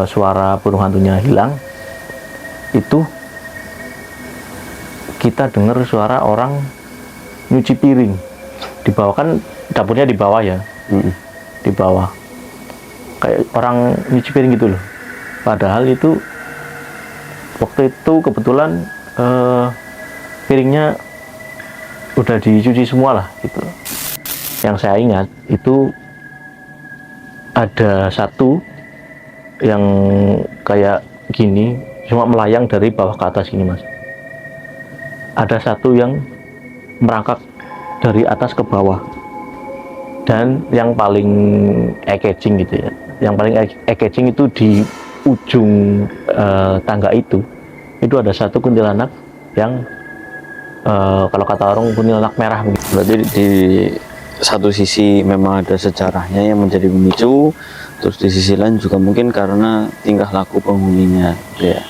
suara burung hantunya hilang, itu kita dengar suara orang nyuci piring di bawah, kan dapurnya di bawah ya, di bawah kayak orang nyuci piring gitu loh. Padahal itu waktu itu kebetulan piringnya udah dicuci semua lah gitu. Yang saya ingat itu ada satu yang kayak gini, cuma melayang dari bawah ke atas gini mas. Ada satu yang merangkak dari atas ke bawah, dan yang paling eye-catching gitu ya, yang paling eye-catching itu di ujung tangga itu ada satu kuntilanak yang kalau kata orang kuntilanak merah. Berarti di satu sisi memang ada sejarahnya yang menjadi pemicu, terus di sisi lain juga mungkin karena tingkah laku penghuninya gitu ya.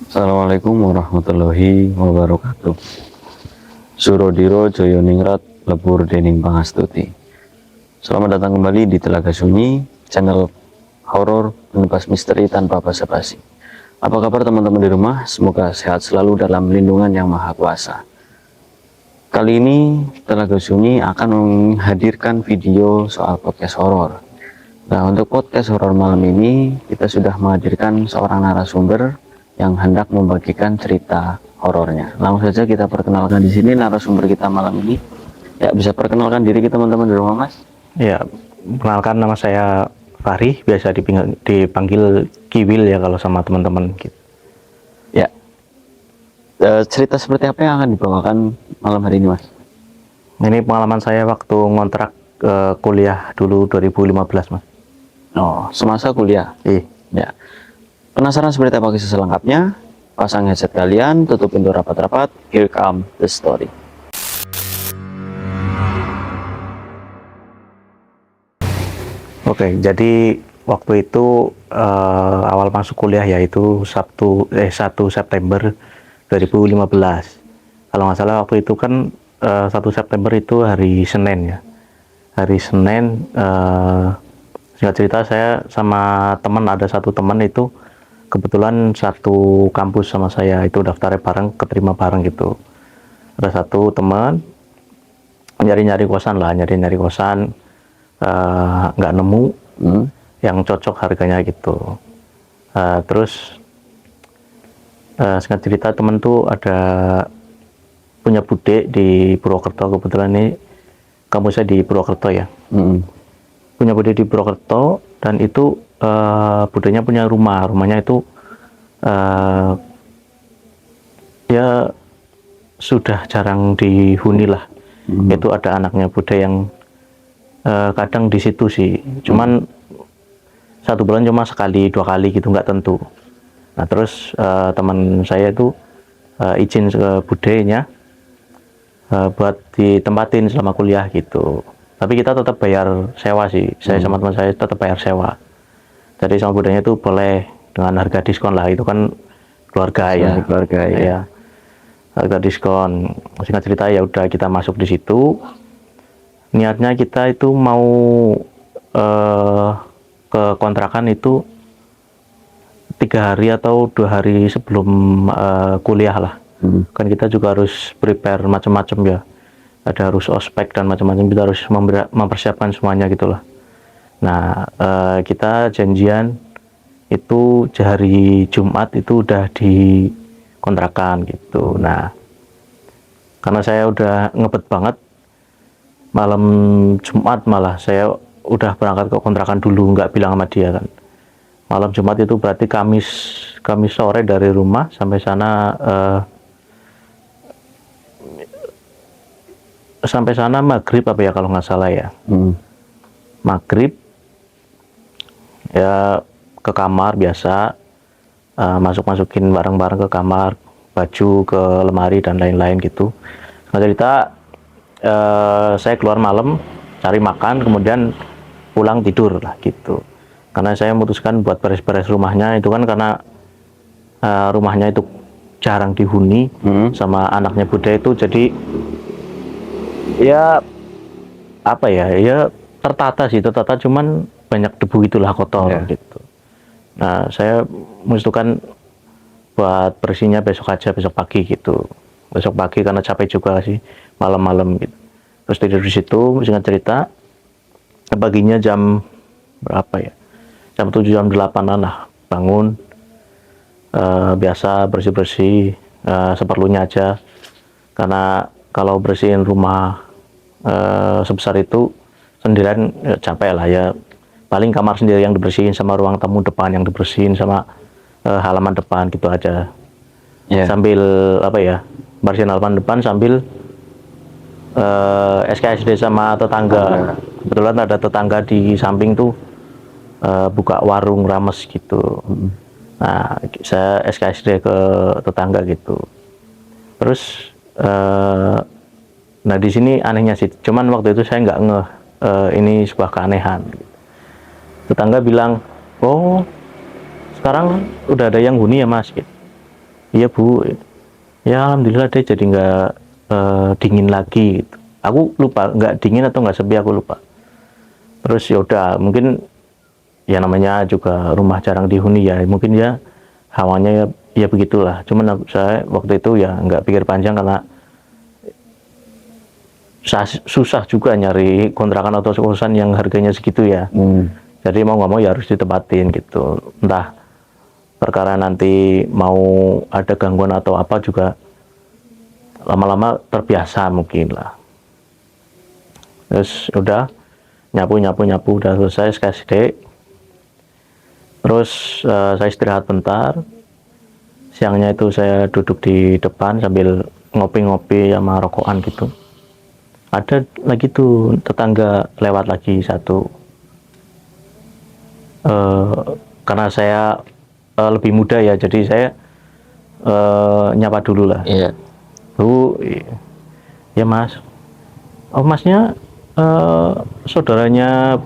Assalamualaikum warahmatullahi wabarakatuh. Surodiro Joyoningrat lebur dening pangastuti. Selamat datang kembali di Telaga Sunyi, channel horor penebas misteri tanpa basa-basi. Apa kabar teman-teman di rumah? Semoga sehat selalu dalam lindungan yang maha kuasa. Kali ini Telaga Sunyi akan menghadirkan video soal podcast horor. Nah, untuk podcast horor malam ini kita sudah menghadirkan seorang narasumber yang hendak membagikan cerita horornya. Langsung saja kita perkenalkan di sini narasumber kita malam ini. Ya, bisa perkenalkan diri kita teman-teman di rumah, Mas? Ya, perkenalkan, nama saya Fahri, biasa dipanggil Kiwil ya kalau sama teman-teman gitu. Ya. Cerita seperti apa yang akan dibawakan malam hari ini, Mas? Ini pengalaman saya waktu ngontrak kuliah dulu 2015, Mas. Oh, semasa kuliah. Ya. Penasaran seperti apa kisah selengkapnya? Pasang headset kalian, tutup pintu rapat-rapat. Here come the story. Oke, jadi waktu itu awal masuk kuliah yaitu 1 September 2015. Kalau nggak salah waktu itu kan 1 September itu hari Senin ya. Hari Senin, singkat cerita saya sama teman, ada satu teman itu kebetulan satu kampus sama saya, itu daftarnya bareng, keterima bareng gitu. Ada satu teman nyari-nyari kosan, nggak nemu yang cocok harganya gitu. Terus singkat cerita teman tuh ada punya bude di Purwokerto, kebetulan ini kampusnya di Purwokerto ya. Punya bude di Purwokerto, dan itu budenya punya rumahnya itu ya sudah jarang dihuni lah. Itu ada anaknya bude yang kadang di situ sih, cuman 1 bulan cuma sekali 2 kali gitu, nggak tentu. Nah terus teman saya itu izin ke budenya buat ditempatin selama kuliah gitu. Tapi kita tetap bayar sewa sih, saya sama teman saya tetap bayar sewa. Jadi sama budenya itu boleh dengan harga diskon lah, itu kan keluarga ya. Harga diskon. Singkat cerita ya udah kita masuk di situ. Niatnya kita itu mau ke kontrakan itu 3 hari atau 2 hari sebelum kuliah lah. Kan kita juga harus prepare macam-macam ya. Ada harus ospek dan macam-macam, kita harus mempersiapkan semuanya gitulah. Nah, kita janjian itu hari Jumat itu udah di kontrakan gitu. Nah, karena saya udah ngebet banget, malam Jumat malah saya udah berangkat ke kontrakan dulu, nggak bilang sama dia kan. Malam Jumat itu berarti Kamis sore dari rumah sampai sana maghrib apa ya kalau nggak salah ya. Maghrib ya ke kamar biasa, masukin barang-barang ke kamar, baju ke lemari dan lain-lain gitu. Nah cerita saya keluar malam cari makan, kemudian pulang tidur lah gitu. Karena saya memutuskan buat beres-beres rumahnya itu kan karena rumahnya itu jarang dihuni sama anaknya Buddha itu, jadi ya apa ya, ya tertata sih, tertata, cuman banyak debu itulah, kotor gitu. Nah, saya mengusulkan buat bersihnya besok aja, besok pagi gitu. Besok pagi karena capek juga sih, malam-malam gitu. Terus tidur di situ, singkat cerita, paginya jam berapa ya? Jam 7, jam 8 lah, bangun, biasa bersih-bersih, seperlunya aja. Karena kalau bersihin rumah sebesar itu sendirian ya capek lah ya. Paling kamar sendiri yang dibersihin, sama ruang tamu depan yang dibersihin, sama halaman depan gitu aja. Sambil apa ya, bersihin halaman depan sambil SKSD sama tetangga. Kebetulan ada tetangga di samping tuh buka warung rames gitu. Nah, saya SKSD ke tetangga gitu. Terus nah di sini anehnya sih, cuman waktu itu saya nggak ngeh ini sebuah keanehan. Tetangga bilang, oh sekarang udah ada yang huni ya mas? Gitu. Iya bu, ya alhamdulillah deh, jadi nggak dingin lagi. Gitu. Aku lupa nggak dingin atau nggak sepi, aku lupa. Terus yaudah, mungkin ya namanya juga rumah jarang dihuni ya, mungkin ya hawanya ya begitulah. Cuman saya waktu itu ya nggak pikir panjang, karena susah juga nyari kontrakan atau kosan yang harganya segitu ya. Jadi mau nggak mau ya harus ditempatin gitu. Entah perkara nanti mau ada gangguan atau apa juga, lama-lama terbiasa mungkin lah. Terus udah nyapu udah selesai SKSD. Terus saya istirahat bentar. Siangnya itu saya duduk di depan sambil ngopi-ngopi sama rokokan gitu. Ada lagi tuh tetangga lewat lagi satu. Karena saya lebih muda ya, jadi saya nyapa dulu lah. Bu, ya mas. Oh masnya saudaranya,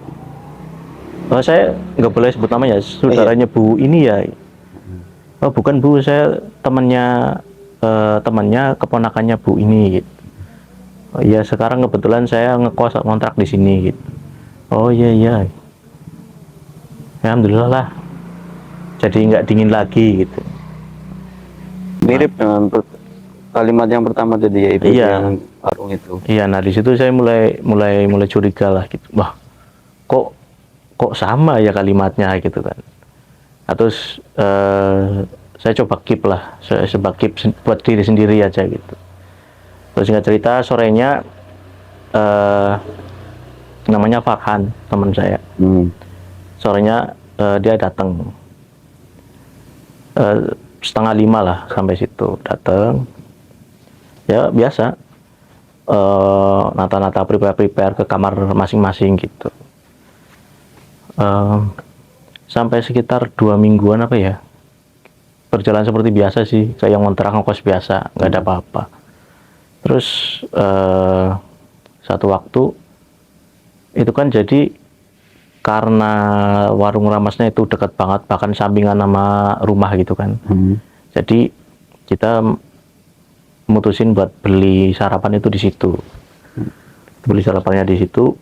saya nggak boleh sebut namanya, saudaranya Bu ini ya. Oh bukan bu, saya temannya keponakannya Bu ini gitu. Oh iya, sekarang kebetulan saya ngekos kontrak di sini gitu. Oh iya. Alhamdulillah lah, jadi nggak dingin lagi gitu. Mirip dengan kalimat yang pertama tadi ya, ibu yang warung itu. Iya, nah di situ saya mulai curiga lah gitu. Wah, kok sama ya kalimatnya gitu kan. Nah, terus saya coba keep lah, saya coba keep buat diri sendiri aja gitu. Terus singkat cerita, sorenya namanya Farhan, teman saya. Sorenya dia datang 4:30 lah, sampai situ datang. Ya biasa, nata-nata prepare ke kamar masing-masing gitu. Sampai sekitar 2 mingguan apa ya, berjalan seperti biasa sih, kayak yang ngontrak ngekos biasa, nggak ada apa-apa. Terus satu waktu itu kan, jadi karena warung ramasnya itu dekat banget, bahkan sampingan sama rumah gitu kan. Jadi kita mutusin buat beli sarapan itu di situ. Beli sarapannya di situ.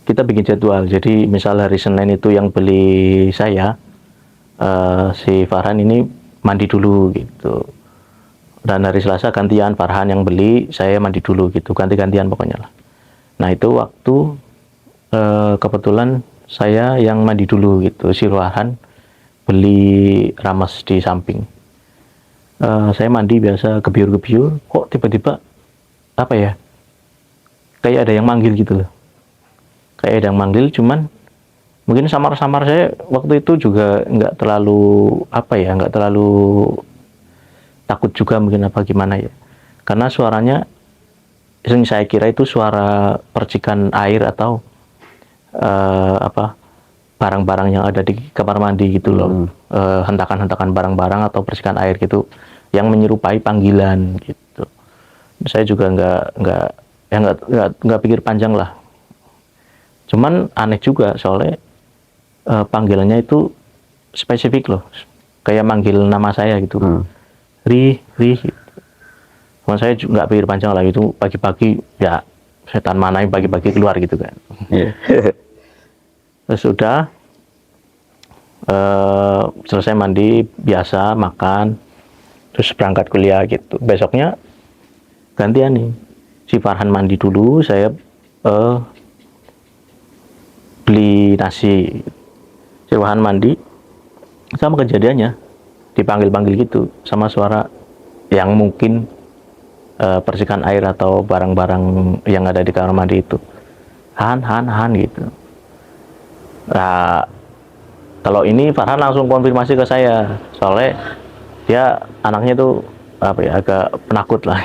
Kita bikin jadwal. Jadi misal hari Senin itu yang beli saya, si Farhan ini mandi dulu gitu. Dan hari Selasa gantian, Farhan yang beli, saya mandi dulu gitu. Ganti-gantian pokoknya lah. Nah itu waktu kebetulan saya yang mandi dulu gitu, si Farhan beli ramas di samping. Saya mandi biasa, gebyur-gebyur, kok tiba-tiba apa ya, kayak ada yang manggil gitu loh, kayak ada yang manggil. Cuman mungkin samar-samar, saya waktu itu juga nggak terlalu apa ya, nggak terlalu takut juga mungkin, apa gimana ya, karena suaranya yang saya kira itu suara percikan air atau barang-barang yang ada di kamar mandi gitu loh. Hentakan-hentakan barang-barang atau percikan air gitu yang menyerupai panggilan gitu. Saya juga nggak pikir panjang lah. Cuman aneh juga soalnya panggilannya itu spesifik loh, kayak manggil nama saya gitu. Ri. Cuman saya juga nggak pikir panjang lah, itu pagi-pagi ya setan mana yang pagi-pagi keluar gitu kan. Iya. Terus sudah selesai mandi biasa, makan, terus berangkat kuliah gitu. Besoknya gantian nih, si Farhan mandi dulu, saya beli nasi. Si Farhan mandi, sama kejadiannya dipanggil-panggil gitu sama suara yang mungkin percikan air atau barang-barang yang ada di kamar mandi itu. Han gitu. Nah, kalau ini Farhan langsung konfirmasi ke saya, soalnya dia anaknya tuh apa ya, agak penakut lah.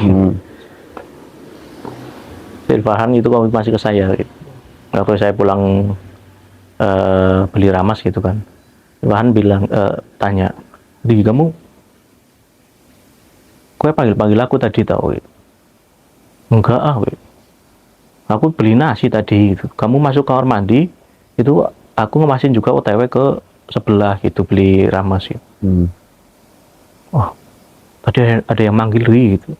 Jadi Farhan itu konfirmasi ke saya gitu. Waktu saya pulang beli ramas gitu kan, Farhan bilang, tanya, di kamu panggil aku tadi tau? Enggak aku beli nasi tadi gitu. Kamu masuk kamar mandi itu aku ngemasin juga OTW ke sebelah gitu, beli ramas gitu. Oh, tadi ada yang manggil gitu.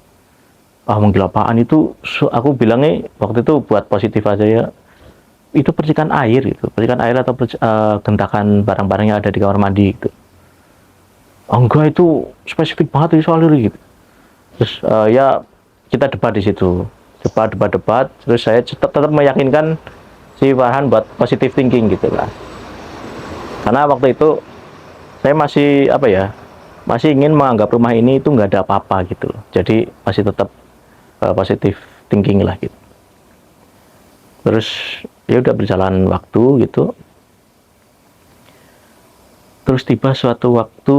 Manggil apaan itu? Aku bilangnya waktu itu buat positif aja ya, itu percikan air gitu, percikan air atau gentakan barang-barang yang ada di kamar mandi gitu. Enggak, itu spesifik banget itu soal gitu. Terus ya kita debat di situ, debat, terus saya tetap meyakinkan si Farhan buat positive thinking gitu lah. Karena waktu itu saya masih masih ingin menganggap rumah ini itu nggak ada apa-apa gitu. Jadi masih tetap positive thinking lah gitu. Terus ya udah berjalan waktu gitu. Terus tiba suatu waktu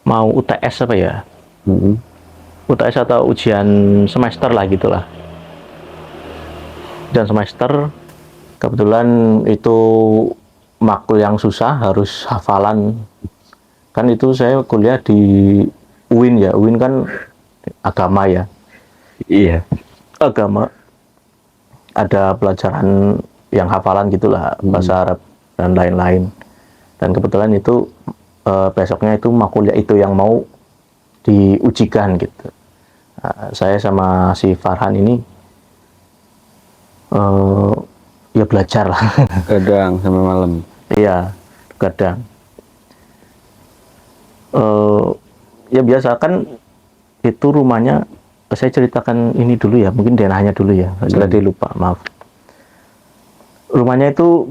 mau UTS UTS atau ujian semester lah gitulah. Ujian semester, kebetulan itu makul yang susah, harus hafalan. Kan itu saya kuliah di UIN ya, UIN kan agama ya. Iya. Agama. Ada pelajaran yang hafalan gitulah, bahasa Arab dan lain-lain. Dan kebetulan itu besoknya itu makuliah itu yang mau diujikan gitu. Saya sama si Farhan ini ya belajar lah. Kadang sampai malam. Iya, kadang. Ya biasa kan itu rumahnya, saya ceritakan ini dulu ya, mungkin denahnya dulu ya, tadi lupa, maaf. Rumahnya itu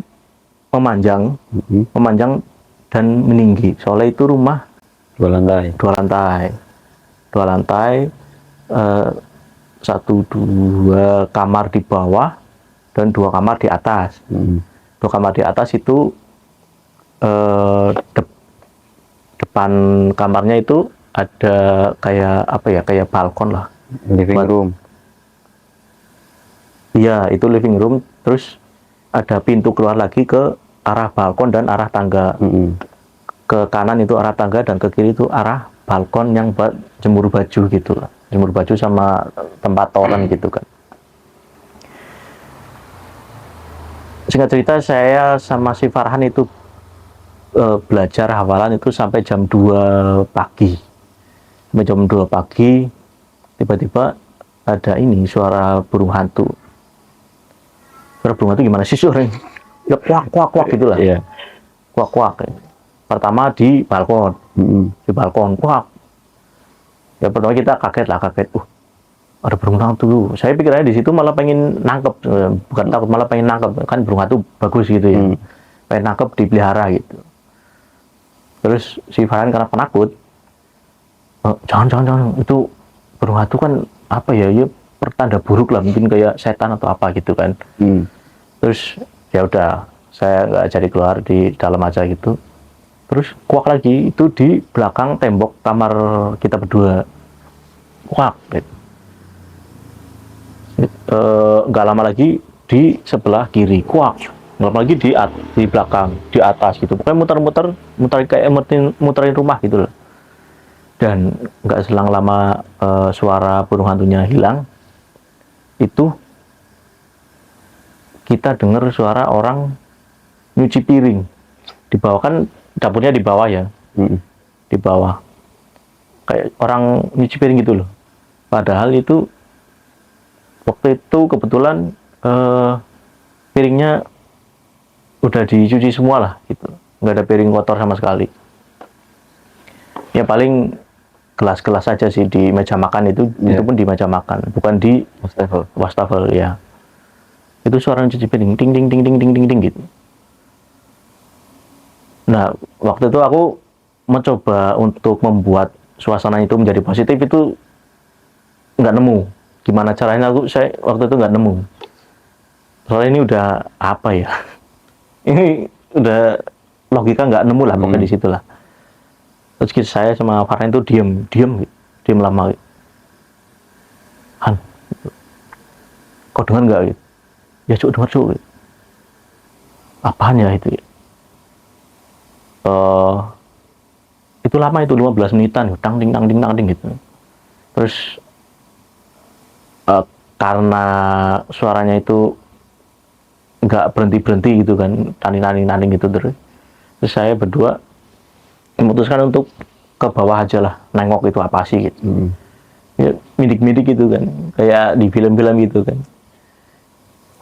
memanjang dan meninggi, soalnya itu rumah dua lantai, 1, 2 kamar di bawah dan 2 kamar di atas. 2 kamar di atas itu depan kamarnya itu ada kayak balkon lah, living room. Iya, itu living room. Terus ada pintu keluar lagi ke arah balkon dan arah tangga. Ke kanan itu arah tangga dan ke kiri itu arah balkon yang buat jemur baju gitu lah, jemur baju sama tempat toren gitu kan. Singkat cerita, saya sama si Farhan itu belajar hafalan itu sampai jam 2 pagi. Sampai jam 2 pagi, tiba-tiba ada ini, suara burung hantu. Suara burung hantu gimana sih suaranya? Ya kuak gitu lah. Iya. Kuak. Pertama di balkon. Di balkon, kuak. Ya pertama kita kaget. Ada burung hantu. Saya pikirnya di situ malah pengen nangkep, bukan takut, malah pengen nangkep. Kan burung hantu bagus gitu ya. Pengen nangkep, dipelihara gitu. Terus si Farhan karena penakut, jangan, itu burung hantu kan ya pertanda buruk lah, mungkin kayak setan atau apa gitu kan. Terus ya udah, saya nggak jadi keluar, di dalam aja gitu. Terus kuak lagi itu di belakang tembok kamar kita berdua, kuak gitu. Nggak lama lagi di sebelah kiri, kuak. Nggak lama lagi di belakang, di atas gitu. Pokoknya muter kayak muterin rumah gitu loh. dan nggak selang lama suara burung hantunya hilang, itu kita dengar suara orang nyuci piring di bawah, kan dapurnya di bawah ya, di bawah kayak orang nyuci piring gitu loh. Padahal itu waktu itu kebetulan piringnya udah dicuci semua lah gitu, nggak ada piring kotor sama sekali. Ya paling gelas-gelas aja sih di meja makan itu pun di meja makan, bukan di wastafel ya. Itu suara cuci piring, ding ding ding ding ding ding ding gitu. Nah, waktu itu aku mencoba untuk membuat suasana itu menjadi positif, itu nggak nemu. Gimana caranya saya waktu itu nggak nemu. Soalnya ini udah apa ya? Ini udah logika nggak nemu lah pokoknya di situ lah. Terus saya sama Farhan itu diem lama. Han, kau dengar nggak gitu? Ya cuk, dengar cuk. Apaan ya itu? Itu lama itu 15 menitan, tang ding gitu. Terus karena suaranya itu nggak berhenti gitu kan, tanding gitu terus saya berdua memutuskan untuk ke bawah aja lah, nengok itu apa sih gitu. Ya, mindik gitu kan, kayak di film-film gitu kan,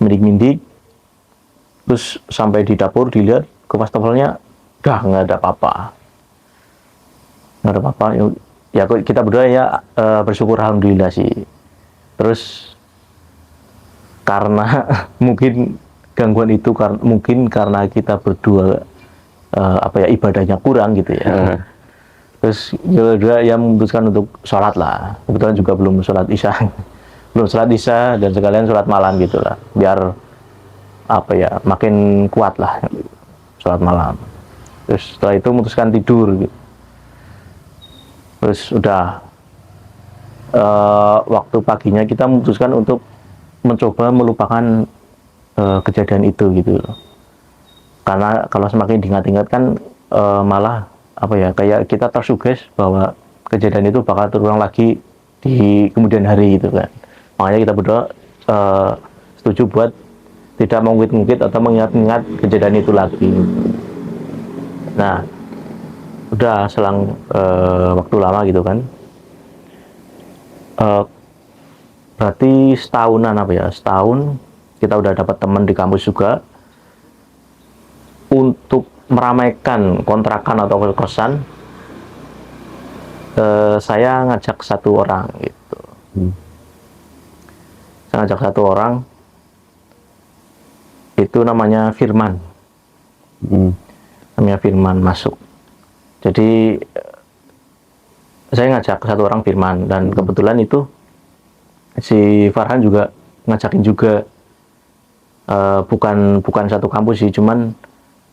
mindik terus sampai di dapur dilihat ke wastafelnya, nggak ada apa-apa. Ya kita berdua ya bersyukur alhamdulillah sih. Terus karena mungkin gangguan itu mungkin karena kita berdua ibadahnya kurang gitu ya. Terus juga yang memutuskan untuk sholat lah. Kebetulan juga belum sholat isya, dan sekalian sholat malam gitulah, biar makin kuat lah sholat malam. Terus setelah itu memutuskan tidur gitu. Terus udah waktu paginya kita memutuskan untuk mencoba melupakan kejadian itu gitu. Karena kalau semakin diingat-ingat kan malah kayak kita tersuges bahwa kejadian itu bakal terulang lagi di kemudian hari gitu kan. Makanya kita berdua setuju buat tidak mengungkit-ungkit atau mengingat-ingat kejadian itu lagi. Nah, udah selang waktu lama gitu kan, berarti setahun kita udah dapat teman di kampus juga. Untuk meramaikan kontrakan atau kosan, saya ngajak satu orang gitu. Saya ngajak satu orang, itu namanya Firman. Namanya Firman masuk. Jadi saya ngajak satu orang Firman, dan kebetulan itu si Farhan juga ngajakin juga, bukan satu kampus sih, cuman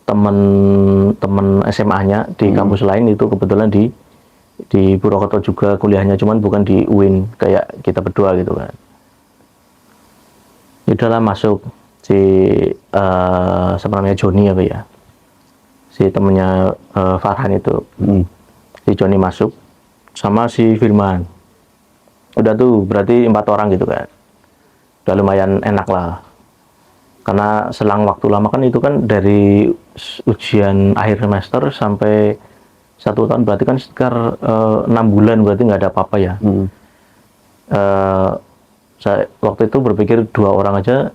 temen SMA-nya di kampus lain itu kebetulan di Purwokerto juga kuliahnya, cuman bukan di UIN kayak kita berdua gitu kan. Udahlah masuk si Joni si temennya Farhan itu. Si Joni masuk sama si Firman. Udah tuh berarti 4 orang gitu kan. Udah lumayan enak lah. Karena selang waktu lama kan itu kan dari ujian akhir semester sampai 1 tahun, berarti kan sekitar 6 bulan, berarti nggak ada apa-apa ya. Saya waktu itu berpikir 2 orang aja,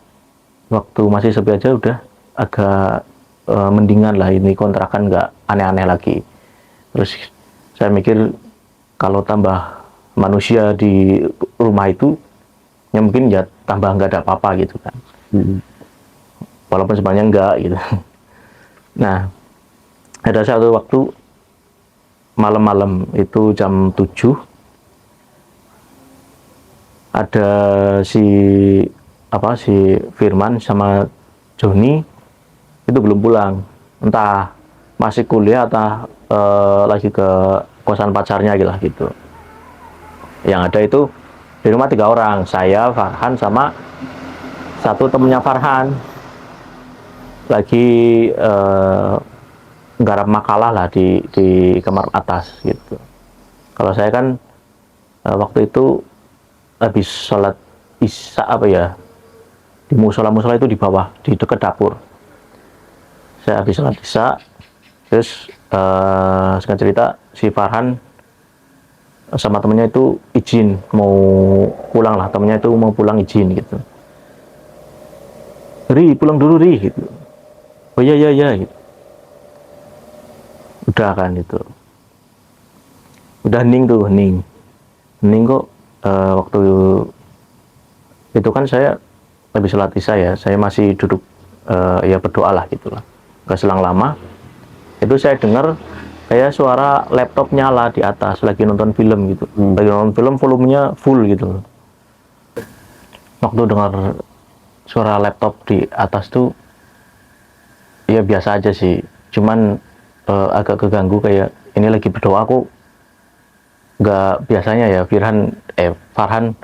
waktu masih sepi aja udah agak mendingan lah, ini kontrakan nggak aneh-aneh lagi. Terus saya mikir kalau tambah manusia di rumah itu, ya mungkin ya tambah nggak ada apa-apa gitu kan. Walaupun sebenarnya enggak gitu. Nah, ada satu waktu malam-malam itu jam 7, ada si Firman sama Joni itu belum pulang, entah masih kuliah atau lagi ke kosan pacarnya gitu. Yang ada itu di rumah 3 orang, saya, Farhan, sama satu temennya Farhan lagi garap makalah lah di kamar atas gitu. Kalau saya kan waktu itu habis sholat isya apa ya, di musola itu di bawah, di dekat dapur. Saya habis sholat isya, terus singkat cerita si Farhan sama temennya itu izin mau pulang lah, temennya itu mau pulang izin gitu. Ri, pulang dulu Ri gitu. Oh iya iya iya gitu. Udah kan itu. Udah hening tuh, hening. Hening kok waktu itu kan saya habis sholat isya ya, saya masih duduk ya berdoa lah gitu lah. Gak selang lama, itu saya dengar kayak suara laptop nyala di atas lagi nonton film gitu. Lagi nonton film volumenya full gitu. Waktu dengar suara laptop di atas tuh ya biasa aja sih, cuman agak keganggu kayak ini lagi berdoa kok nggak biasanya ya Farhan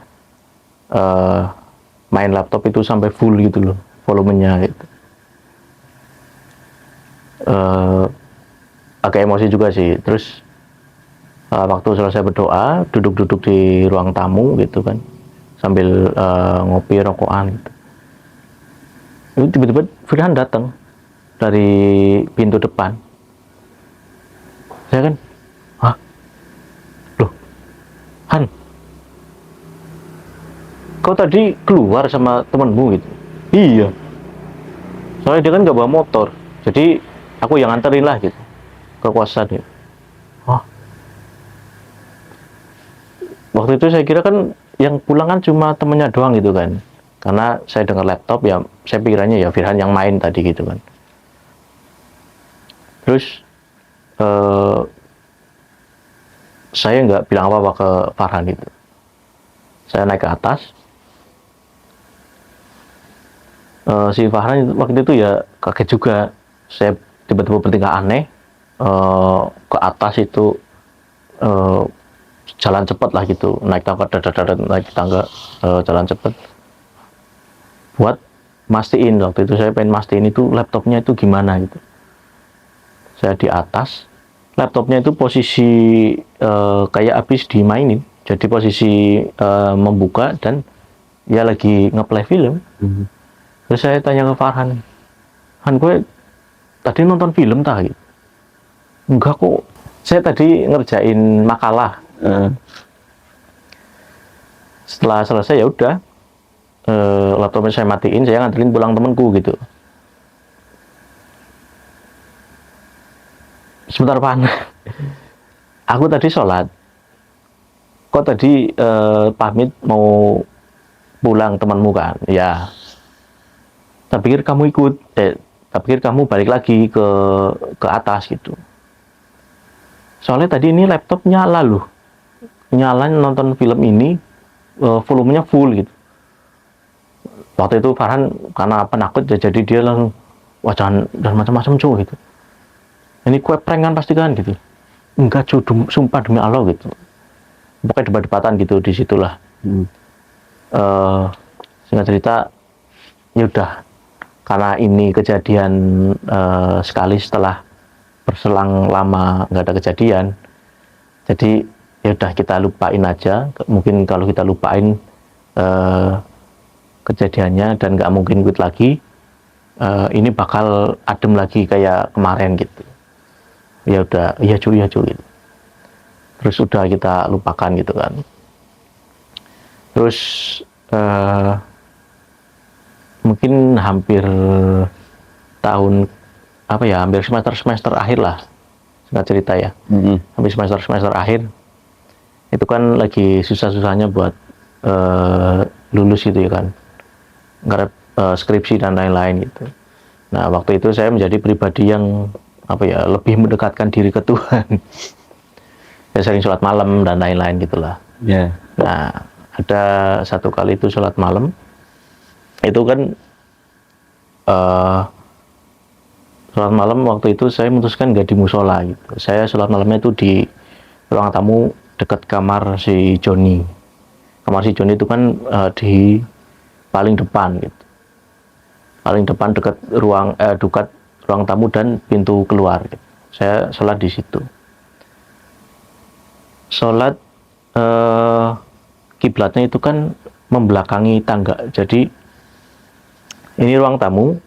main laptop itu sampai full gitu loh volumenya gitu. Agak emosi juga sih. Terus waktu selesai berdoa duduk-duduk di ruang tamu gitu kan sambil ngopi rokokan gitu. Itu tiba-tiba Firhan datang dari pintu depan. Saya kan, hah? Loh, Han, kau tadi keluar sama temanmu gitu? Iya. Soalnya dia kan nggak bawa motor, jadi aku yang anterin lah gitu ke kosan gitu. Oh. Waktu itu saya kira kan yang pulang kan cuma temennya doang gitu kan. Karena saya dengar laptop ya, saya pikirannya ya Firhan yang main tadi gitu kan. Terus saya nggak bilang apa-apa ke Farhan itu. Saya naik ke atas. Si Farhan waktu itu ya kaget juga. Saya tiba-tiba bertingkah aneh. Ke atas itu jalan cepat lah gitu, naik tangga, jalan cepat. Buat mastiin, waktu itu saya pengen mastiin itu laptopnya itu gimana gitu. Saya di atas, laptopnya itu posisi kayak habis dimainin, jadi posisi membuka dan ya lagi ngeplay film. Terus saya tanya ke Farhan, Han gue tadi nonton film tak gitu? Enggak kok, saya tadi ngerjain makalah. Setelah selesai ya udah, laptopnya saya matiin, saya nganterin pulang temanku gitu. Sebentar Pan, aku tadi sholat, kok tadi pamit mau pulang temanmu kan? Ya, tak pikir kamu ikut, tak pikir kamu balik lagi ke atas gitu. Soalnya tadi ini laptop nyala loh, nyala nonton film ini, volumenya full gitu. Waktu itu Farhan karena penakut jadi dia langsung wah jangan macam-macam cuy gitu. Ini kue prank kan pasti kan gitu. Enggak cuy, sumpah demi Allah gitu. Pokoknya debat-debatan gitu di situlah. Singkat cerita ya udah, karena ini kejadian sekali setelah berselang lama nggak ada kejadian, jadi ya udah kita lupain aja. Mungkin kalau kita lupain kejadiannya dan nggak mungkin quit lagi, ini bakal adem lagi kayak kemarin gitu. Ya udah, iya cuy gitu. Terus udah kita lupakan gitu kan. Terus mungkin hampir tahun apa ya, hampir semester akhir lah, singkat cerita ya. Hampir semester akhir itu kan lagi susah-susahnya buat lulus gitu ya kan, ngarep skripsi dan lain-lain gitu. Nah waktu itu saya menjadi pribadi yang apa ya, lebih mendekatkan diri ke Tuhan. Saya sering sholat malam dan lain-lain gitulah. Nah ada satu kali itu sholat malam itu kan sholat malam waktu itu saya memutuskan nggak di musola gitu. Saya sholat malamnya itu di ruang tamu dekat kamar si Joni. Kamar si Joni itu kan di paling depan gitu. Paling depan dekat ruang tamu dan pintu keluar gitu. Saya sholat di situ. sholat, kiblatnya itu kan membelakangi tangga. Jadi ini ruang tamu,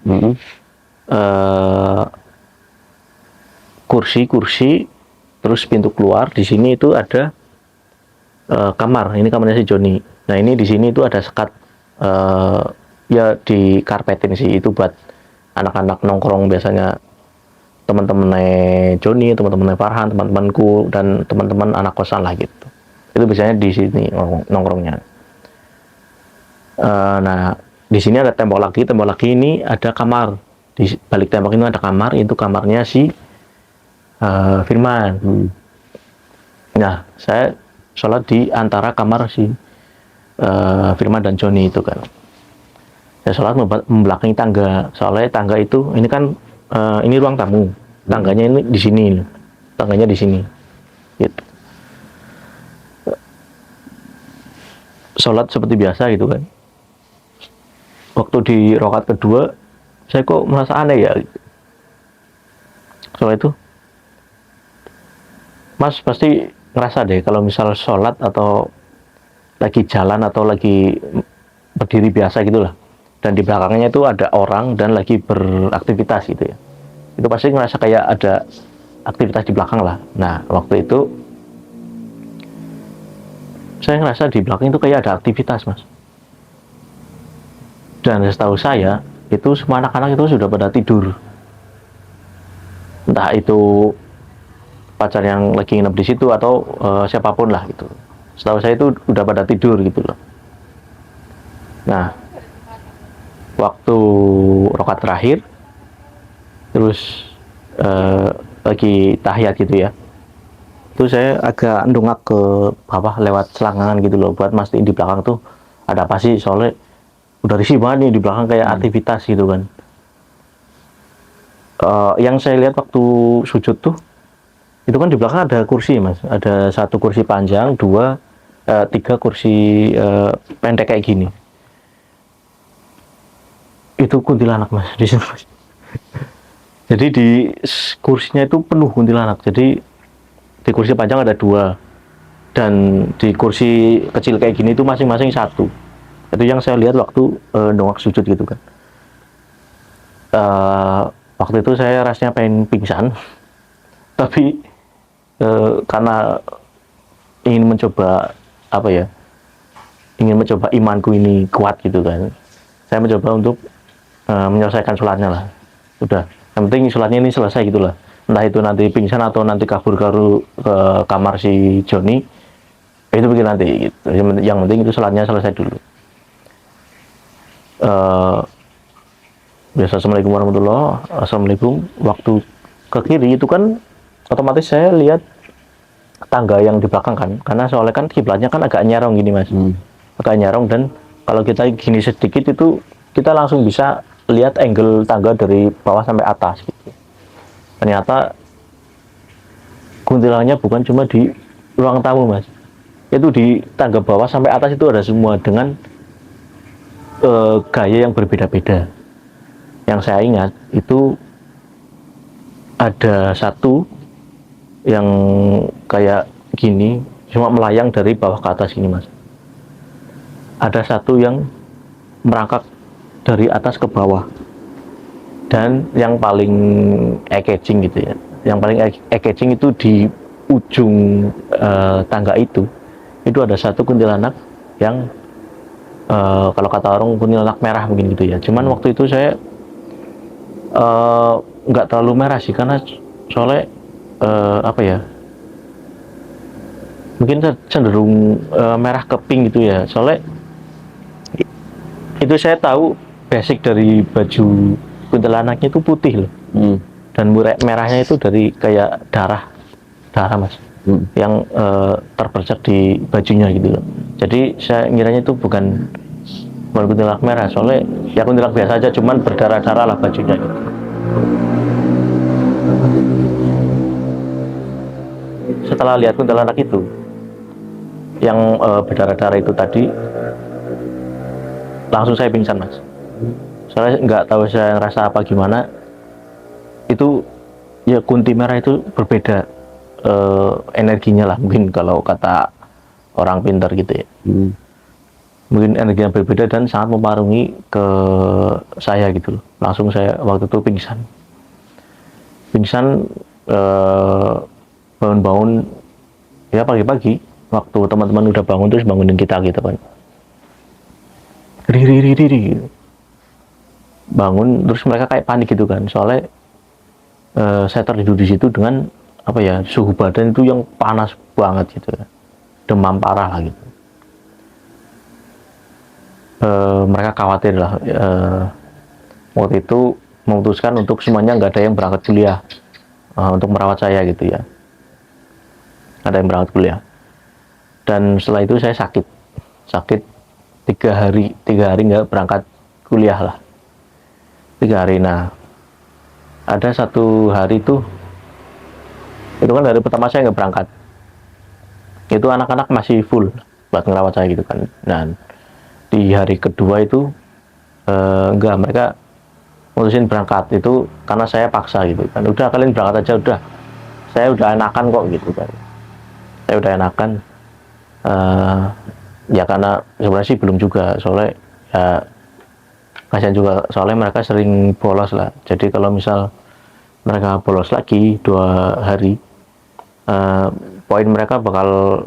kursi-kursi, terus pintu keluar. Di sini itu ada kamar. Ini kamarnya si Joni. Nah ini di sini itu ada sekat, ya di karpetin sih, itu buat anak-anak nongkrong biasanya, teman-temannya Joni, teman-temannya Farhan, teman-temanku, dan teman-teman anak kosan lah gitu. Itu biasanya di sini nongkrongnya. Nah di sini ada tembok lagi ini ada kamar. Di balik tembok ini ada kamar, itu kamarnya si Firman. Nah saya sholat di antara kamar si Firman dan Joni itu kan. Saya sholat membelakangi tangga, soalnya tangga itu ini kan ini ruang tamu, tangganya ini di sini, tangganya di sini gitu. Sholat seperti biasa gitu kan. Waktu di rakaat kedua saya kok merasa aneh ya. Soal itu Mas pasti ngerasa deh kalau misal sholat atau lagi jalan atau lagi berdiri biasa gitulah, dan di belakangnya itu ada orang dan lagi beraktivitas gitu ya, itu pasti ngerasa kayak ada aktivitas di belakang lah. Nah waktu itu saya ngerasa di belakang itu kayak ada aktivitas, Mas. Dan setahu saya itu semua anak-anak itu sudah pada tidur, entah itu pacar yang lagi nginep di situ atau siapapun lah gitu. Setahu saya itu udah pada tidur gitu loh. Nah waktu rakaat terakhir terus lagi tahiyat gitu ya, itu saya agak ndongak ke bawah lewat selangkangan gitu loh, buat mastiin di belakang tuh ada apa sih, soalnya udah risih banget nih di belakang kayak aktivitas gitu kan. Yang saya lihat waktu sujud tuh itu kan di belakang ada kursi, Mas, ada satu kursi panjang, tiga kursi pendek kayak gini. Itu kuntilanak, Mas, di situ, Mas. Jadi di kursinya itu penuh kuntilanak. Jadi di kursi panjang ada 2, dan di kursi kecil kayak gini itu masing-masing 1. Itu yang saya lihat waktu dongak sujud gitu kan. Waktu itu saya rasanya pengen pingsan, tapi karena ingin mencoba ingin mencoba imanku ini kuat gitu kan, saya mencoba untuk menyelesaikan sholatnya lah. Udah, yang penting sholatnya ini selesai gitulah. Entah itu nanti pingsan atau nanti kabur ke kamar si Joni, itu bikin nanti gitu. Yang penting itu sholatnya selesai dulu. Biasa assalamualaikum warahmatullah, assalamualaikum. Waktu ke kiri itu kan otomatis saya lihat tangga yang di belakang kan, karena soalnya kan kiblatnya kan agak nyerong gini, Mas. Agak nyerong, dan kalau kita gini sedikit itu kita langsung bisa lihat angle tangga dari bawah sampai atas gitu. Ternyata kuntilanaknya bukan cuma di ruang tamu, Mas, itu di tangga bawah sampai atas itu ada semua, dengan gaya yang berbeda-beda. Yang saya ingat itu ada satu yang kayak gini, cuma melayang dari bawah ke atas gini, Mas. Ada satu yang merangkak dari atas ke bawah, dan yang paling eye-catching gitu ya, yang paling eye-catching itu di ujung tangga itu ada satu kuntilanak yang kalau kata orang kuntilanak merah mungkin gitu ya. Cuman waktu itu saya nggak terlalu merah sih, karena soalnya mungkin cenderung merah ke pink gitu ya. Soalnya itu saya tahu basic dari baju kuntilanaknya itu putih loh, dan merahnya itu dari kayak darah, Mas, yang terpercak di bajunya gitu loh. Jadi saya ngiranya itu bukan kuntilanak merah, soalnya ya kuntilanak biasa aja, cuman berdarah-darah lah bajunya gitu. Setelah lihat kuntilanak itu yang berdarah-darah itu tadi, langsung saya pingsan, Mas. Soalnya nggak tahu saya ngerasa apa gimana. Itu ya kunti merah itu berbeda energinya lah mungkin kalau kata orang pintar gitu ya. Mungkin energinya berbeda dan sangat mempengaruhi ke saya gitu loh. Langsung saya waktu itu pingsan bangun-bangun ya pagi-pagi waktu teman-teman udah bangun terus bangunin kita gitu kan. Riri gitu. Bangun terus mereka kayak panik gitu kan, soalnya saya tertidur di situ dengan apa ya, suhu badan itu yang panas banget gitu ya, demam parah lah gitu. Mereka khawatir lah, waktu itu memutuskan untuk semuanya nggak ada yang berangkat kuliah untuk merawat saya gitu ya, ada yang berangkat kuliah. Dan setelah itu saya sakit 3 hari nggak berangkat kuliah lah, 3 hari. Nah ada 1 hari itu kan hari pertama saya nggak berangkat, itu anak-anak masih full buat ngerawat saya gitu kan. Dan di hari kedua itu enggak, mereka mutusin berangkat itu karena saya paksa gitu kan. Udah kalian berangkat aja, udah saya udah enakan kok gitu kan, saya udah enakan. Ya karena sebenarnya sih belum juga, soalnya ya kasihan juga, soalnya mereka sering bolos lah. Jadi kalau misal mereka bolos lagi 2 hari, poin mereka bakal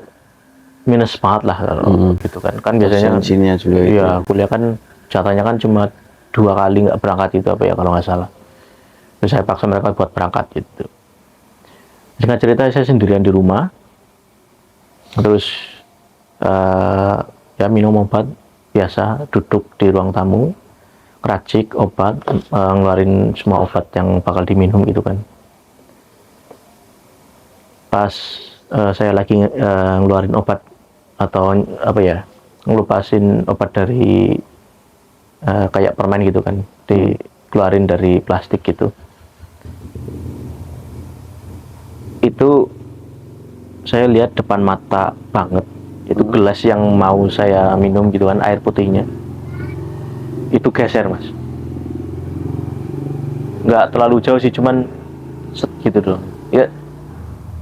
minus banget lah kalau gitu kan. Kan biasanya Sininya juga itu. iya, kuliah kan jatahnya kan cuma 2 kali nggak berangkat itu apa ya kalau nggak salah. Terus saya paksa mereka buat berangkat gitu. Singkat cerita saya sendirian di rumah, terus ya minum obat biasa, duduk di ruang tamu, ngeracik obat, ngeluarin semua obat yang bakal diminum gitu kan. Pas saya lagi ngeluarin obat atau apa ya, ngelupasin obat dari kayak permen gitu kan, dikeluarin dari plastik gitu. Itu saya lihat depan mata banget, itu gelas yang mau saya minum gitu kan, air putihnya itu geser mas, nggak terlalu jauh sih, cuman set gitu doang ya,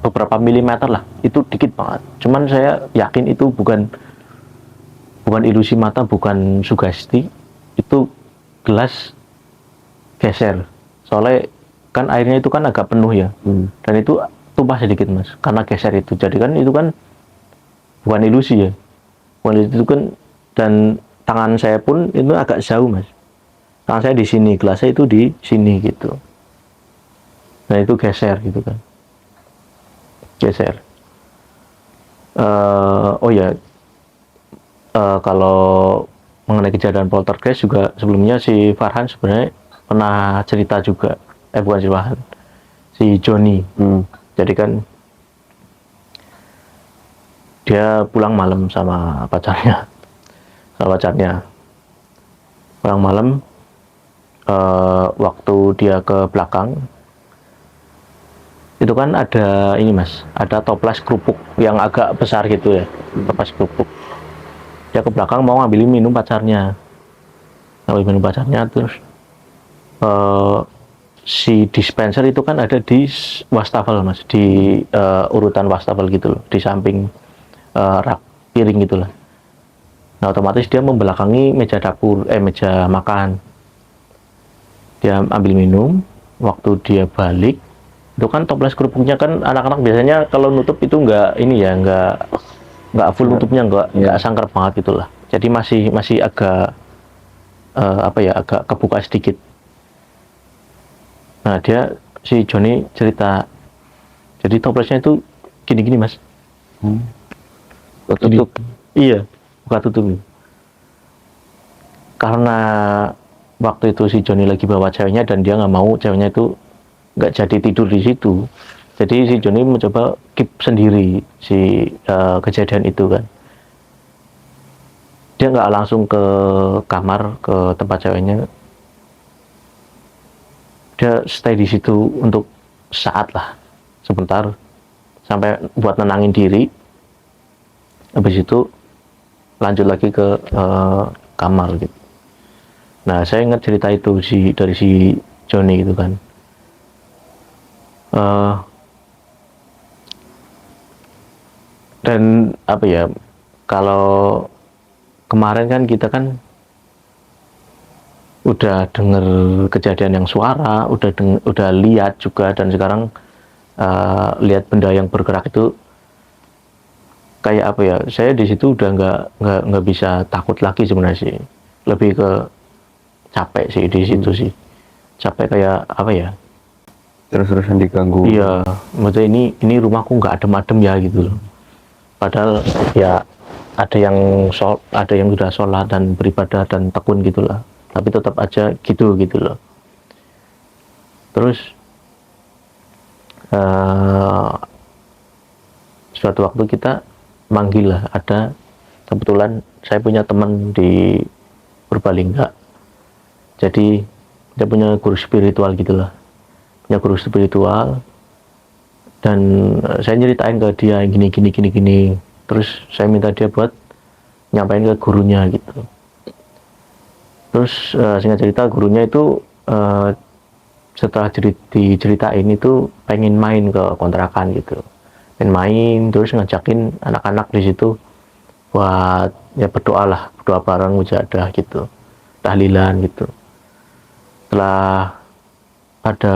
beberapa milimeter lah, itu dikit banget. Cuman saya yakin itu bukan ilusi mata, bukan sugesti, itu gelas geser. Soalnya kan airnya itu kan agak penuh ya, dan itu tumpah sedikit mas, karena geser itu. Jadi kan itu kan bukan ilusi ya, bukan ilusi itu kan. Dan tangan saya pun itu agak jauh mas, tangan saya di sini, gelasnya itu di sini gitu. Nah itu geser gitu kan, geser. Oh ya, kalau mengenai kejadian poltergeist juga sebelumnya si Farhan sebenarnya pernah cerita juga, bukan si Farhan, si Joni. Jadi kan dia pulang malam sama pacarnya, pulang malam, waktu dia ke belakang itu kan ada ini mas, ada toples kerupuk yang agak besar gitu ya, toples kerupuk. Dia ke belakang mau ngambilin minum pacarnya, terus si dispenser itu kan ada di wastafel mas, di urutan wastafel gitu loh, di samping rak piring gitu lah. Nah otomatis dia membelakangi meja dapur, meja makan. Dia ambil minum, waktu dia balik itu kan toples kerupuknya kan anak-anak biasanya kalau nutup itu nggak ini ya, nggak full nutupnya, nggak sangkar banget gitulah. Jadi masih agak apa ya, agak kebuka sedikit. Nah dia, si Joni cerita, jadi toplesnya itu gini-gini mas, tutup. Iya, buka tutup. Karena waktu itu si Joni lagi bawa ceweknya dan dia nggak mau ceweknya itu nggak jadi tidur di situ. Jadi si Joni mencoba keep sendiri si kejadian itu kan. Dia nggak langsung ke kamar, ke tempat ceweknya. Dia stay di situ untuk saat lah, sebentar, sampai buat nenangin diri. Habis itu lanjut lagi ke kamar gitu. Nah saya ingat cerita itu dari si Joni gitu kan. Dan apa ya, kalau kemarin kan kita kan udah denger kejadian yang suara, udah lihat juga, dan sekarang lihat benda yang bergerak itu kayak apa ya, saya di situ udah nggak bisa takut lagi sebenarnya sih, lebih ke capek sih di situ sih, capek kayak apa ya, Terus-terusan diganggu. iya, maksudnya ini rumahku nggak adem-adem ya gitu loh, padahal ya ada yang udah sholat dan beribadah dan tekun gitulah, tapi tetap aja gitu loh. Terus suatu waktu kita manggil lah, ada kebetulan saya punya teman di Purbalingga, jadi dia punya guru spiritual gitulah, punya guru spiritual, dan saya nyeritain ke dia gini, terus saya minta dia buat nyampain ke gurunya gitu. Terus singkat cerita, gurunya itu setelah diceritain itu pengen main ke kontrakan gitu, pengen main, terus ngajakin anak-anak di situ buat ya berdoa bareng, mujahadah gitu, tahlilan gitu. Setelah ada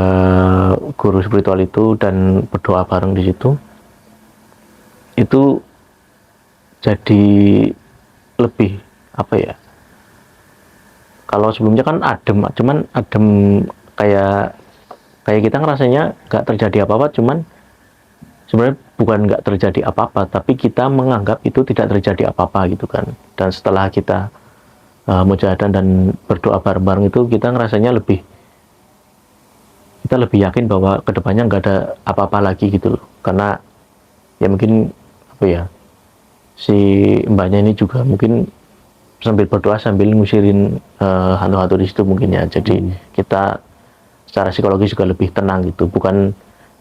guru spiritual itu dan berdoa bareng di situ, itu jadi lebih apa ya, kalau sebelumnya kan adem, cuman adem kayak kita ngerasanya nggak terjadi apa-apa, cuman sebenarnya bukan nggak terjadi apa-apa, tapi kita menganggap itu tidak terjadi apa-apa gitu kan. Dan setelah kita mujahadah dan berdoa bareng-bareng itu, kita ngerasanya kita lebih yakin bahwa kedepannya nggak ada apa-apa lagi gitu loh. Karena ya mungkin apa ya, si mbaknya ini juga mungkin sambil berdoa sambil ngusirin hantu-hantu di situ mungkin ya. Jadi kita secara psikologis juga lebih tenang gitu, bukan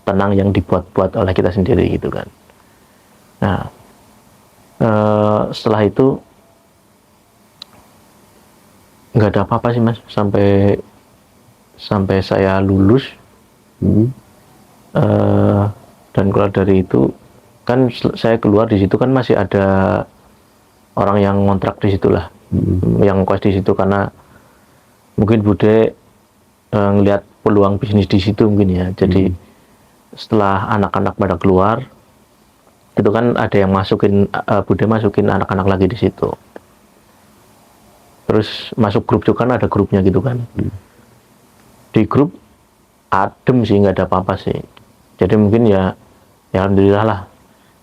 tenang yang dibuat-buat oleh kita sendiri gitu kan. Nah, setelah itu nggak ada apa-apa sih mas, sampai saya lulus. Dan keluar dari itu kan, saya keluar di situ kan masih ada orang yang ngontrak di situlah, yang kos di situ, karena mungkin Bude ngelihat peluang bisnis di situ mungkin ya. Jadi setelah anak-anak pada keluar itu kan ada yang Bude masukin anak-anak lagi di situ, terus masuk grup juga kan, ada grupnya gitu kan. Di grup adem sih, nggak ada apa-apa sih. Jadi mungkin ya alhamdulillah lah,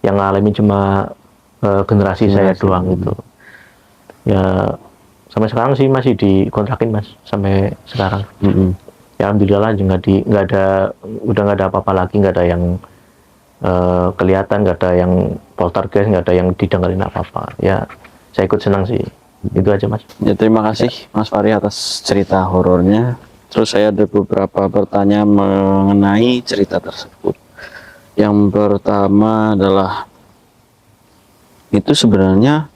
yang ngalamin cuma generasi saya doang gitu ya. Sampai sekarang sih masih dikontrakin mas, sampai sekarang. Ya alhamdulillah lah, udah nggak ada apa-apa lagi, nggak ada yang kelihatan, nggak ada yang poltergeist, nggak ada yang didengerin apa-apa ya. Saya ikut senang sih, itu aja mas. Ya, terima kasih Mas Fahri atas cerita horornya. Terus saya ada beberapa pertanyaan mengenai cerita tersebut. Yang pertama adalah, itu sebenarnya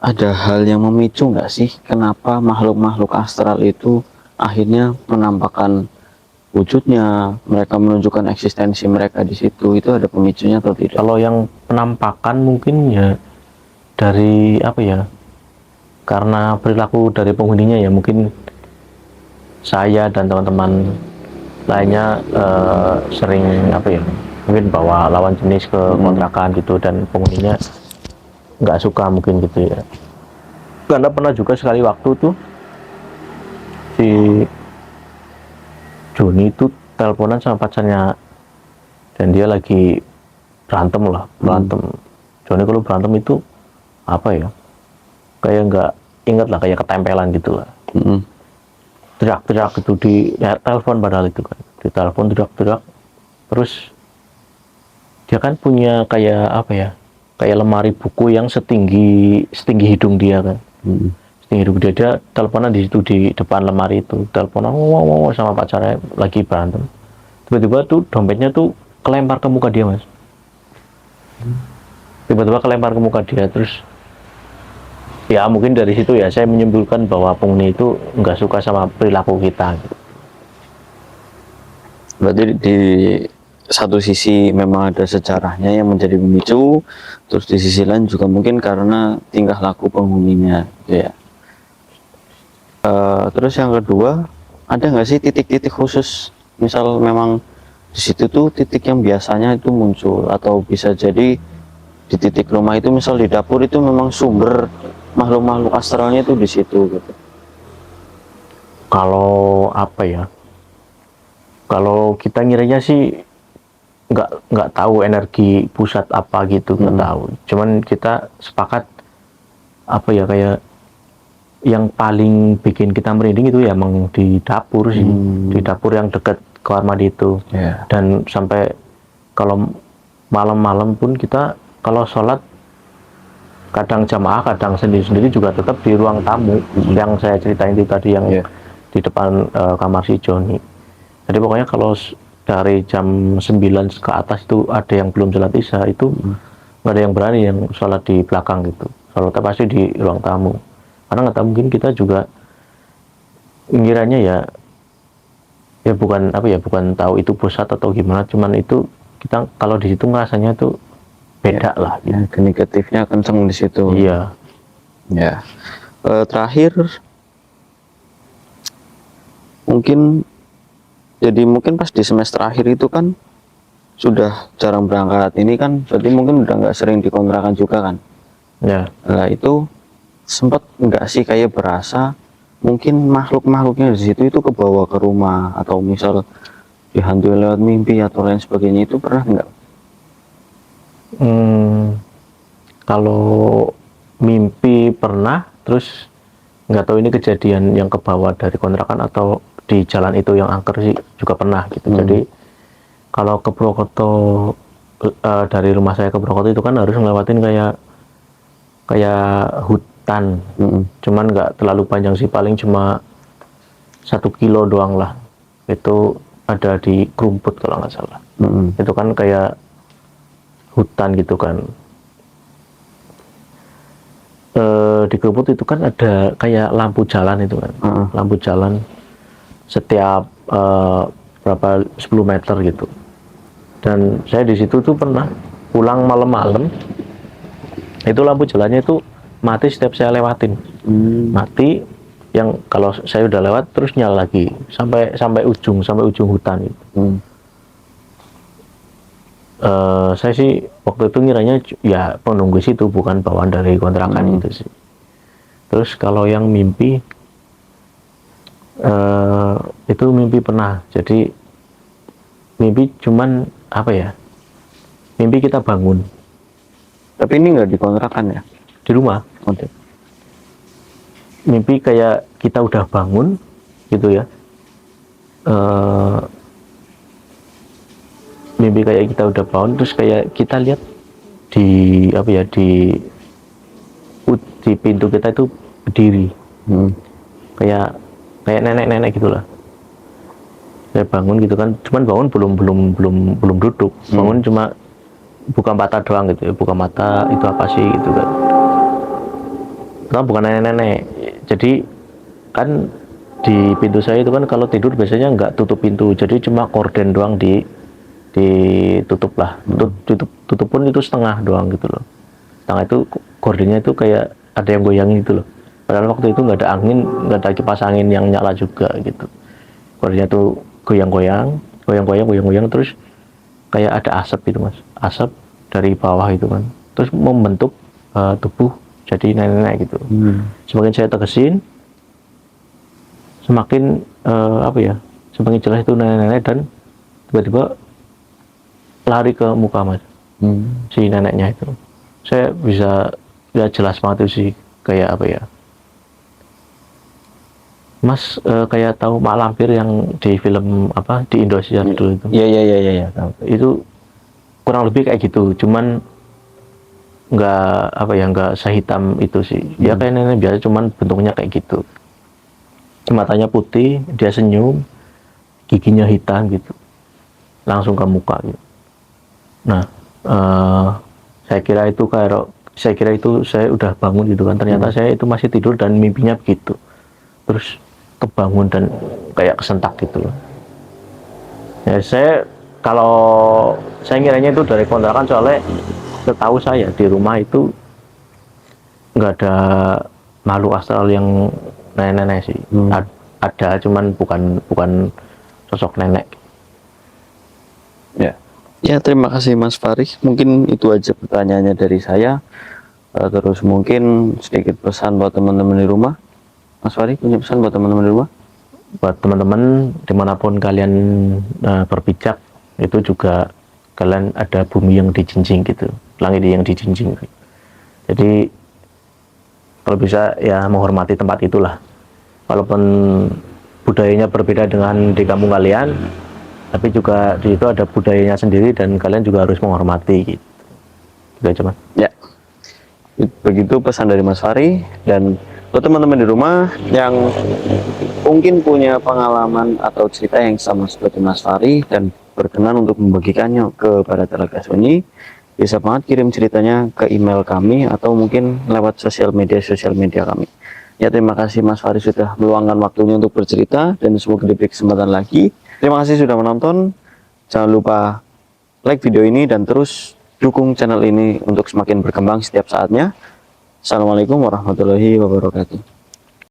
ada hal yang memicu nggak sih, kenapa makhluk-makhluk astral itu akhirnya menampakkan wujudnya, mereka menunjukkan eksistensi mereka di situ? Itu ada pemicunya atau tidak? Kalau yang penampakan mungkin ya dari apa ya, karena perilaku dari penghuninya ya, mungkin saya dan teman-teman lainnya sering apa ya, mungkin bawa lawan jenis ke kontrakan gitu, dan penghuninya nggak suka mungkin gitu ya. Karena pernah juga sekali waktu tuh si Joni itu teleponan sama pacarnya, dan dia lagi berantem. Joni kalau berantem itu apa ya, kayak nggak inget lah, kayak ketempelan gitu lah. Teriak-teriak itu di telepon, padahal itu kan di telepon teriak-teriak. Terus dia kan punya kayak apa ya, kayak lemari buku yang setinggi hidung dia kan. Setinggi hidung dia teleponan di situ, di depan lemari itu, teleponan wow sama pacarnya lagi berantem. Tiba-tiba tuh dompetnya tuh kelempar ke muka dia mas. Tiba-tiba kelempar ke muka dia. Terus ya mungkin dari situ ya saya menyimpulkan bahwa penghuni itu nggak suka sama perilaku kita. Berarti di satu sisi memang ada sejarahnya yang menjadi pemicu, terus di sisi lain juga mungkin karena tingkah laku penghuninya, gitu ya. Terus yang kedua, ada nggak sih titik-titik khusus, misal memang di situ tuh titik yang biasanya itu muncul, atau bisa jadi di titik rumah itu, misal di dapur itu memang sumber makhluk-makhluk astralnya itu di situ, gitu. Kalau apa ya? Kalau kita ngiranya sih nggak tahu energi pusat apa gitu, nggak tahu. Cuman kita sepakat apa ya, kayak yang paling bikin kita merinding itu ya emang di dapur sih, di dapur yang dekat kamar mandi itu. Yeah. Dan sampai kalau malam-malam pun kita kalau sholat kadang jamaah, kadang sendiri-sendiri juga tetap di ruang tamu yang saya ceritain itu tadi, yang di depan kamar si Joni. Jadi pokoknya kalau dari jam 9 ke atas itu ada yang belum sholat isya, itu nggak ada yang berani yang sholat di belakang gitu. Sholatnya pasti di ruang tamu. Karena nggak tahu, mungkin kita juga ngiranya ya bukan apa ya, bukan tahu itu pusat atau gimana, cuman itu kita kalau di situ ngerasanya tuh beda lah. Ya, negatifnya kenceng di situ. Iya. Ya. Terakhir mungkin, jadi mungkin pas di semester akhir itu kan sudah jarang berangkat, ini kan berarti mungkin udah nggak sering dikontrakan juga kan. Ya. Nah, itu sempat nggak sih kayak berasa mungkin makhluk-makhluknya di situ itu kebawa ke rumah, atau misal dihantui lewat mimpi atau lain sebagainya, itu pernah nggak? Kalau mimpi pernah, terus nggak tahu ini kejadian yang kebawa dari kontrakan atau di jalan itu yang angker sih juga pernah gitu. Jadi kalau ke Purwokerto, dari rumah saya ke Purwokerto itu kan harus ngelewatin kayak hutan. Cuman nggak terlalu panjang sih, paling cuma 1 kilo doang lah. Itu ada di Kerumput kalau nggak salah. Itu kan kayak hutan gitu kan. Di Kerumput itu kan ada kayak lampu jalan itu kan. Lampu jalan setiap berapa 10 meter gitu. Dan saya di situ tuh pernah pulang malam-malam, itu lampu jalannya itu mati setiap saya lewatin. Mati, yang kalau saya udah lewat terus nyala lagi sampai ujung hutan gitu. Saya sih waktu itu ngiranya ya penunggu situ, bukan bawaan dari kontrakan itu sih. Terus kalau yang mimpi, itu mimpi pernah. Jadi mimpi cuman apa ya, mimpi kita bangun. Tapi ini nggak dikontrakan ya? Di rumah. Mimpi kayak kita udah bangun gitu ya. Mimpi kayak kita udah bangun, terus kayak kita lihat di apa ya, di pintu kita itu berdiri. Kayak nenek-nenek gitulah. Saya bangun gitu kan, cuman bangun belum duduk. Bangun cuma buka mata doang gitu ya, buka mata itu apa sih gitu kan. Karena bukan nenek-nenek. Jadi kan di pintu saya itu kan kalau tidur biasanya nggak tutup pintu, jadi cuma korden doang ditutup lah. Tutup pun itu setengah doang gitu loh. Setengah itu kordennya itu kayak ada yang goyangin gitu loh. Padahal waktu itu nggak ada angin, nggak ada kipas angin yang nyala juga gitu. Kordennya tuh goyang-goyang, terus kayak ada asap gitu mas, asap dari bawah itu kan, terus membentuk tubuh jadi nenek-nenek gitu. Semakin saya tegesin, semakin apa ya, semakin jelas itu nenek-nenek, dan tiba-tiba lari ke muka mas, si neneknya itu. Saya bisa ya jelas banget itu sih, kayak apa ya, mas kayak tahu Mak Lampir yang di film apa di Indosiar dulu itu. Iya, tahu. Itu kurang lebih kayak gitu, cuman nggak apa ya, nggak sehitam itu sih. Ya kayak nenek biasa, cuman bentuknya kayak gitu. Matanya putih, dia senyum, giginya hitam gitu, langsung ke muka gitu. Nah, saya kira itu saya udah bangun gitu kan. Ternyata saya itu masih tidur dan mimpinya begitu. Terus kebangun dan kayak kesentak gitu loh. Ya saya kalau saya ngiranya itu dari kontrakan, soalnya setahu saya di rumah itu nggak ada makhluk astral yang nenek-nenek sih. Ada, cuman bukan bukan sosok nenek. Ya. Ya, terima kasih Mas Farid. Mungkin itu aja pertanyaannya dari saya. Terus mungkin sedikit pesan buat teman-teman di rumah. Mas Farid punya pesan buat teman-teman di rumah? Buat teman-teman dimanapun kalian berpijak, itu juga kalian ada bumi yang dijinjing gitu, langit yang dijinjing. Jadi kalau bisa ya menghormati tempat itulah, walaupun budayanya berbeda dengan di kampung kalian, tapi juga di situ ada budayanya sendiri dan kalian juga harus menghormati gitu. Gitu aja, Mas. Ya, begitu pesan dari Mas Fari. Dan buat teman-teman di rumah yang mungkin punya pengalaman atau cerita yang sama seperti Mas Fari dan berkenan untuk membagikannya kepada Telaga Sunyi, bisa banget kirim ceritanya ke email kami atau mungkin lewat sosial media kami. Ya, terima kasih Mas Fari sudah meluangkan waktunya untuk bercerita, dan semoga diberi kesempatan lagi. Terima kasih sudah menonton. Jangan lupa like video ini dan terus dukung channel ini untuk semakin berkembang setiap saatnya. Assalamualaikum warahmatullahi wabarakatuh.